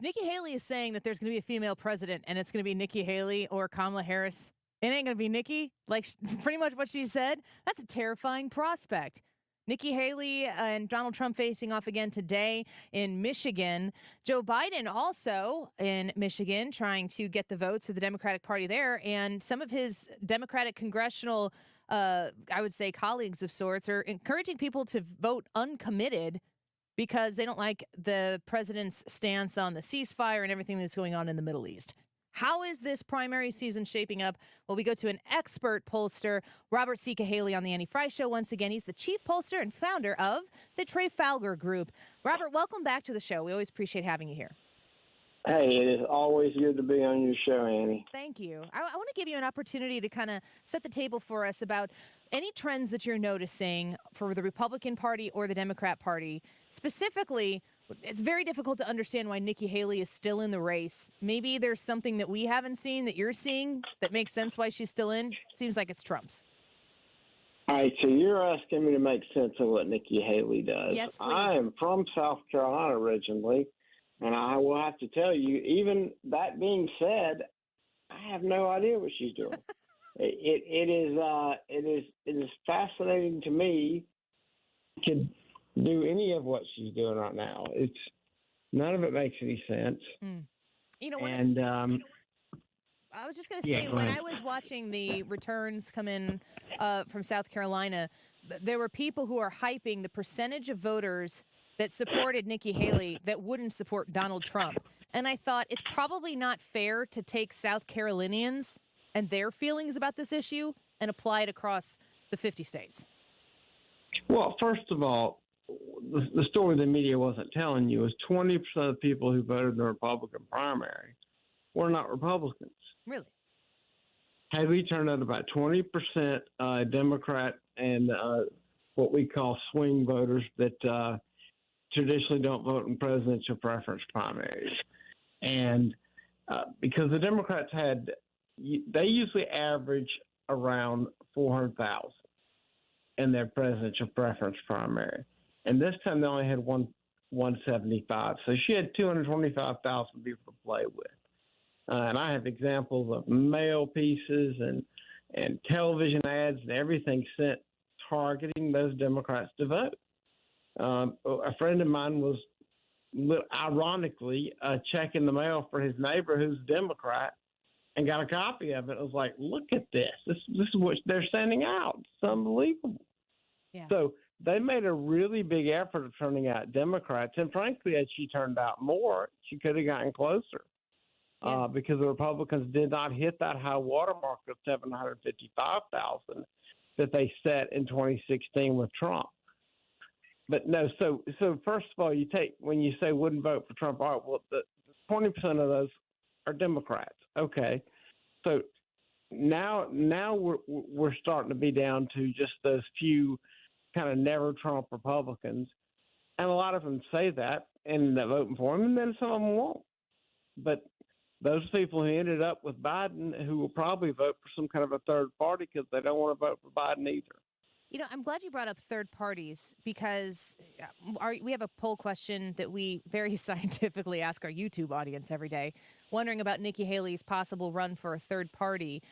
Nikki Haley is saying that there's going to be a female president and it's going to be Nikki Haley or Kamala Harris, it ain't going to be Nikki, like pretty much what she said. That's a terrifying prospect. Nikki Haley and Donald Trump facing off again today in Michigan. Joe Biden also in Michigan trying to get the votes of the Democratic Party there. And some of his Democratic congressional, I would say, colleagues of sorts are encouraging people to vote uncommitted because they don't like the president's stance on the ceasefire and everything that's going on in the Middle East. How is this primary season shaping up? Well, we go to an expert pollster, Robert C. Cahaly, on the Annie Frey Show. Once again, he's the chief pollster and founder of the Trafalgar Group. Robert, welcome back to the show. We always appreciate having you here. Hey, it is always good to be on your show, Annie. Thank you. I want to give you an opportunity to kind of set the table for us about any trends that you're noticing for the Republican Party or the Democrat Party. Specifically, it's very difficult to understand why Nikki Haley is still in the race. Maybe there's something that we haven't seen that you're seeing that makes sense why she's still in. Seems like it's Trump's. All right, so you're asking me to make sense of what Nikki Haley does. Yes, please. I am from South Carolina originally, and I will have to tell you, even that being said, I have no idea what she's doing. It is fascinating to me to do any of what she's doing right now. It's none of it makes any sense. You know, I was just going to say, when I was watching the returns come in from South Carolina, there were people who are hyping the percentage of voters that supported Nikki Haley that wouldn't support Donald Trump. And I thought it's probably not fair to take South Carolinians and their feelings about this issue and apply it across the 50 states. Well, first of all, the story the media wasn't telling you is 20% of the people who voted in the Republican primary were not Republicans. Really? Haley turned out about 20% Democrat and what we call swing voters that traditionally don't vote in presidential preference primaries. And because the Democrats they usually average around 400,000 in their presidential preference primary. And this time they only had 175. So she had 225,000 people to play with. And I have examples of mail pieces and television ads and everything sent targeting those Democrats to vote. A friend of mine was ironically checking the mail for his neighbor who's a Democrat and got a copy of it. I was like, look at this. This is what they're sending out. It's unbelievable. Yeah. So they made a really big effort of turning out Democrats. And frankly, as she turned out more, she could have gotten closer because the Republicans did not hit that high watermark of 755,000 that they set in 2016 with Trump. But no, so first of all, when you say wouldn't vote for Trump, all right, well, the 20% of those are Democrats. Okay, so now we're starting to be down to just those few kind of never Trump Republicans, and a lot of them say that and they're voting for him, and then some of them won't. But those people who ended up with Biden, who will probably vote for some kind of a third party because they don't want to vote for Biden either. You know, I'm glad you brought up third parties because we have a poll question that we very scientifically ask our YouTube audience every day, wondering about Nikki Haley's possible run for a third party.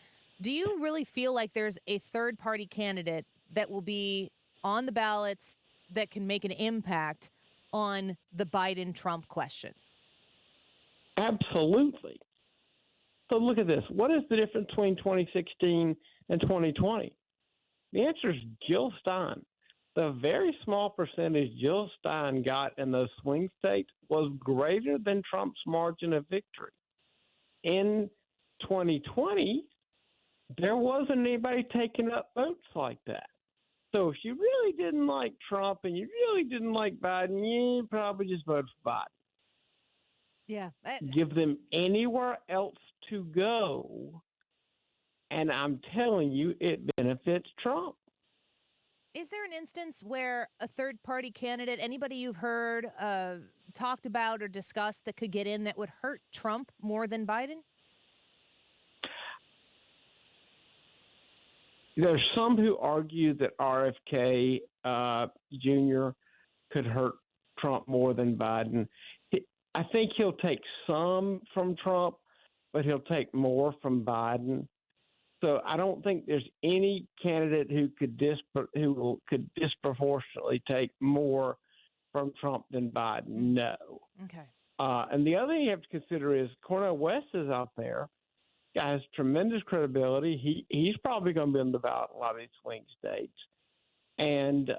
Do you really feel like there's a third party candidate that will be on the ballots that can make an impact on the Biden-Trump question? Absolutely. So look at this. What is the difference between 2016 and 2020? The answer is Jill Stein. The very small percentage Jill Stein got in those swing states was greater than Trump's margin of victory. In 2020, there wasn't anybody taking up votes like that. So if you really didn't like Trump and you really didn't like Biden, you probably just vote for Biden. Yeah. Give them anywhere else to go, and I'm telling you, it benefits Trump. Is there an instance where a third-party candidate, anybody you've heard talked about or discussed that could get in that would hurt Trump more than Biden? There's some who argue that RFK Jr. could hurt Trump more than Biden. I think he'll take some from Trump, but he'll take more from Biden. So I don't think there's any candidate who could disproportionately take more from Trump than Biden. No. Okay. And the other thing you have to consider is Cornel West is out there. Guy has tremendous credibility. He's probably going to be on the ballot in a lot of these swing states. And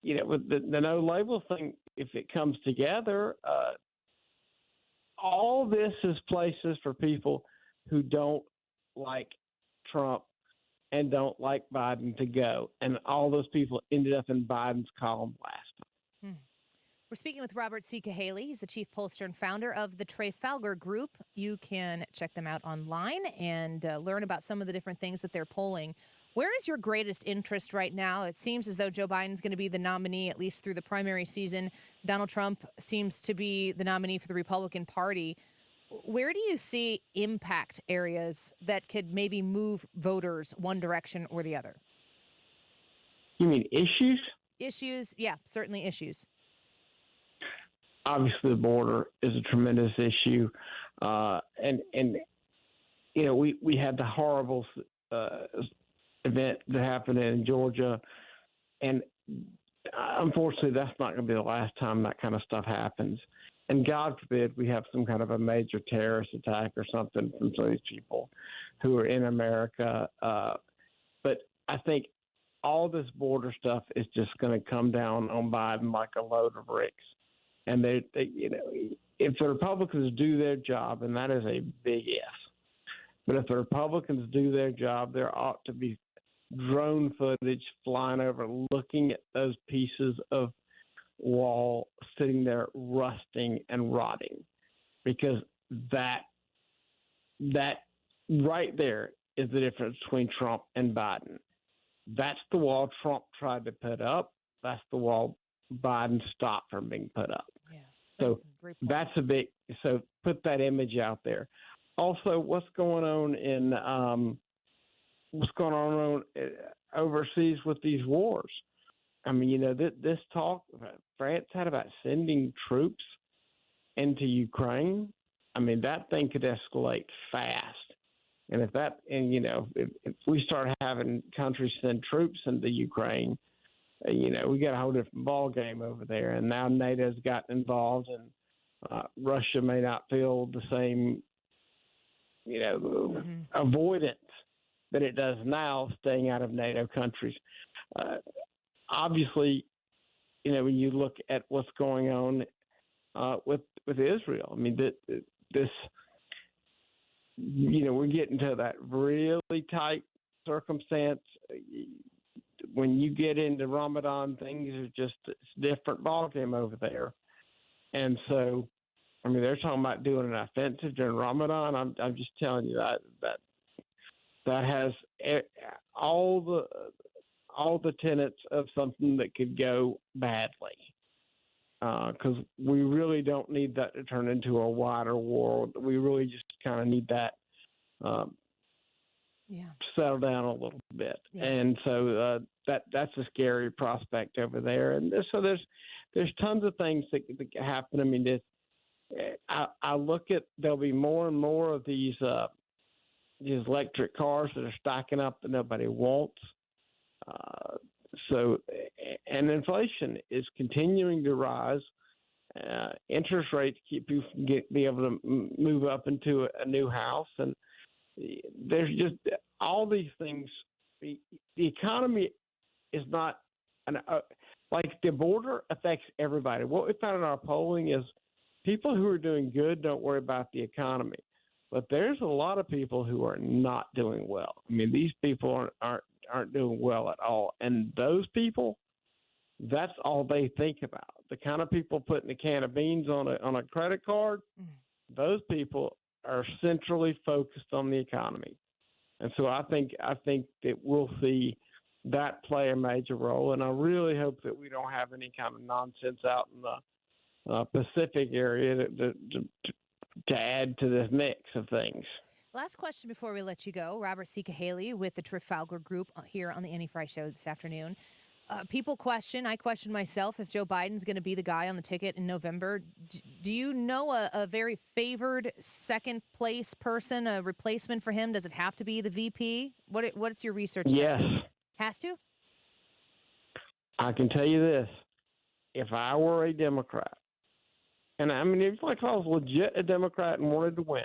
with the no label thing, if it comes together, all this is places for people who don't like Trump and don't like Biden to go. And all those people ended up in Biden's column last time. We're speaking with Robert C. Cahaly. He's the chief pollster and founder of the Trafalgar Group. You can check them out online and learn about some of the different things that they're polling. Where is your greatest interest right now? It seems as though Joe Biden's going to be the nominee, at least through the primary season. Donald Trump seems to be the nominee for the Republican Party. Where do you see impact areas that could maybe move voters one direction or the other? You mean issues? Issues, yeah, certainly issues. Obviously, the border is a tremendous issue, and we had the horrible event that happened in Georgia, and unfortunately, that's not going to be the last time that kind of stuff happens. And God forbid we have some kind of a major terrorist attack or something from some of these people who are in America. But I think all this border stuff is just going to come down on Biden like a load of bricks. And if the Republicans do their job, and that is a big if, but if the Republicans do their job, there ought to be drone footage flying over, looking at those pieces of wall sitting there rusting and rotting, because that right there is the difference between Trump and Biden. That's the wall Trump tried to put up. That's the wall Biden stopped from being put up. Yeah, that's a big. So put that image out there. Also, what's going on overseas with these wars? I mean, this talk France had about sending troops into Ukraine. I mean, that thing could escalate fast. And if we start having countries send troops into Ukraine, we got a whole different ball game over there. And now NATO's gotten involved, and Russia may not feel the same, avoidance that it does now, staying out of NATO countries. Obviously, when you look at what's going on with Israel, I mean, this, we're getting to that really tight circumstance. When you get into Ramadan, things are just it's a different ballgame over there. And so, I mean, they're talking about doing an offensive during Ramadan. I'm just telling you that has all the tenets of something that could go badly. Because we really don't need that to turn into a wider war. We really just kind of need that settle down a little bit. Yeah. And so that's a scary prospect over there. And so there's tons of things that happen. I mean, I look at there'll be more and more of these electric cars that are stacking up that nobody wants. And inflation is continuing to rise. Interest rates keep you from be able to move up into a new house, and there's just all these things. The economy is not like the border affects everybody. What we found in our polling is people who are doing good don't worry about the economy, but there's a lot of people who are not doing well. I mean, these people aren't doing well at all, and those people, that's all they think about. The kind of people putting a can of beans on a credit card, those people are centrally focused on the economy. And so I think that we'll see that play a major role, and I really hope that we don't have any kind of nonsense out in the Pacific area to add to this mix of things. Last question before we let you go. Robert C. Cahaly with the Trafalgar Group here on the Annie Frey Show this afternoon. people question, I question myself if Joe Biden's going to be the guy on the ticket in November. Do you know a very favored second place person, a replacement for him? Does it have to be the VP? What's your research there? Yes, Has to? I can tell you this. If I were a Democrat, and I mean, if like I was legit a Democrat and wanted to win,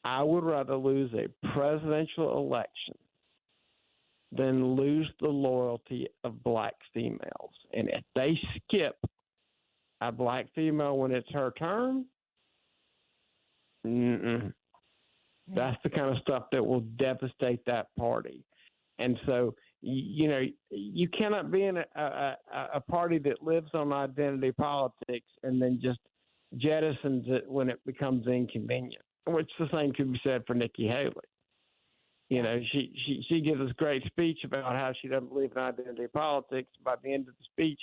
I would rather lose a presidential election than lose the loyalty of black females. And if they skip a black female when it's her turn, that's the kind of stuff that will devastate that party. And so, you cannot be in a party that lives on identity politics and then just jettisons it when it becomes inconvenient, which the same could be said for Nikki Haley. She gives this great speech about how she doesn't believe in identity politics. By the end of the speech,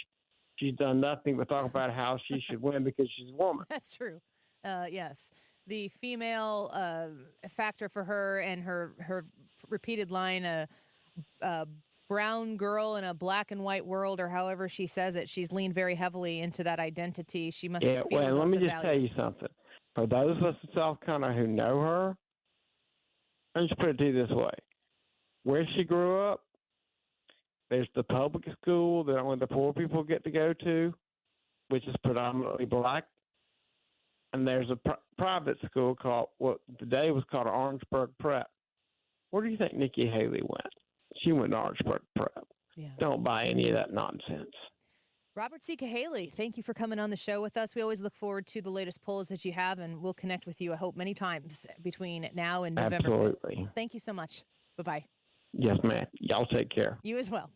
she's done nothing but talk about how she should win because she's a woman. That's true. Yes. The female factor for her and her repeated line, brown girl in a black and white world, or however she says it, she's leaned very heavily into that identity. She must feel well, let me just value. tell you something. For those of us in South Carolina who know her, let me just put it to you this way. Where she grew up, there's the public school that only the poor people get to go to, which is predominantly black. And there's a private school called, what today was called Orangeburg Prep. Where do you think Nikki Haley went? She went to Orangeburg Prep. Yeah. Don't buy any of that nonsense. Robert C. Cahaly, thank you for coming on the show with us. We always look forward to the latest polls that you have, and we'll connect with you, I hope, many times between now and November 5th. Absolutely. Thank you so much. Bye-bye. Yes, ma'am. Y'all take care. You as well.